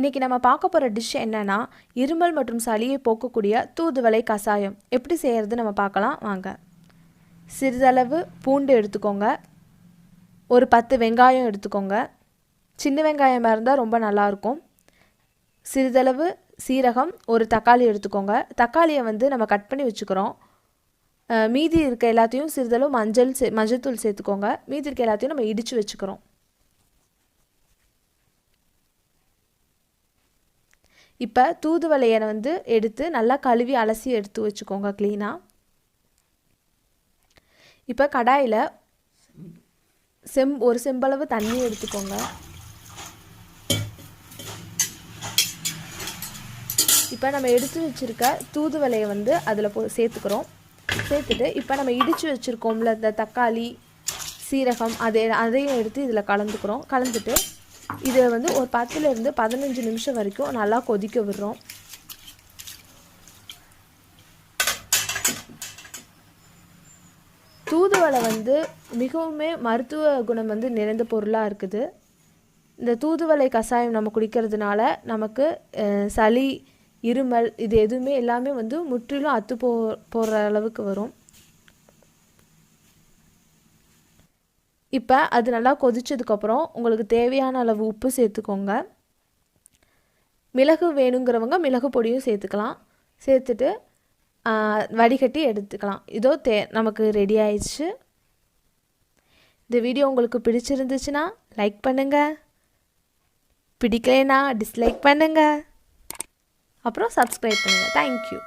இன்றைக்கி நம்ம பார்க்க போகிற டிஷ் என்னென்னா இருமல் மற்றும் சளியை போக்கக்கூடிய தூதுவளை கஷாயம். எப்படி செய்கிறது நம்ம பார்க்கலாம் வாங்க. சிறிதளவு பூண்டு எடுத்துக்கோங்க. ஒரு 10 வெங்காயம் எடுத்துக்கோங்க. சின்ன வெங்காயமாக இருந்தால் ரொம்ப நல்லாயிருக்கும். சிறிதளவு சீரகம், ஒரு தக்காளி எடுத்துக்கோங்க. தக்காளியை நம்ம கட் பண்ணி வச்சுக்கிறோம். மீதி இருக்க எல்லாத்தையும் சிறிதளவு மஞ்சள் தூள் சேர்த்துக்கோங்க. மீதி இருக்க எல்லாத்தையும் நம்ம இடித்து வச்சுக்கிறோம். இப்போ தூதுவளையை எடுத்து நல்லா கழுவி அலசி எடுத்து வச்சுக்கோங்க க்ளீனாக. இப்போ கடாயில் ஒரு செம்பளவு தண்ணி எடுத்துக்கோங்க. இப்போ நம்ம எடுத்து வச்சுருக்க தூதுவளையை அதில் சேர்த்துக்கிறோம். சேர்த்துட்டு இப்போ நம்ம இடித்து வச்சுருக்கோம்ல இந்த தக்காளி, சீரகம் அதையும் எடுத்து இதில் கலந்துக்கிறோம். கலந்துட்டு இதை ஒரு 10லேருந்து 15 நிமிஷம் வரைக்கும் நல்லா கொதிக்க விடுறோம். தூதுவளை மிகவும் மருத்துவ குணம் நிறைந்த பொருளாக இருக்குது. இந்த தூதுவளை கஷாயம் நம்ம குடிக்கிறதுனால நமக்கு சளி, இருமல் இது எதுவுமே எல்லாமே முற்றிலும் அத்து போகிற அளவுக்கு வரும். இப்போ அது நல்லா கொதிச்சதுக்கப்புறம் உங்களுக்கு தேவையான அளவு உப்பு சேர்த்துக்கோங்க. மிளகு வேணுங்கிறவங்க மிளகு பொடியும் சேர்த்துக்கலாம். சேர்த்துட்டு வடிகட்டி எடுத்துக்கலாம். இதோ நமக்கு ரெடி ஆயிடுச்சு. இந்த வீடியோ உங்களுக்கு பிடிச்சிருந்துச்சுன்னா லைக் பண்ணுங்கள், பிடிக்கலைன்னா டிஸ்லைக் பண்ணுங்கள், அப்புறம் சப்ஸ்கிரைப் பண்ணுங்கள். தேங்க்யூ.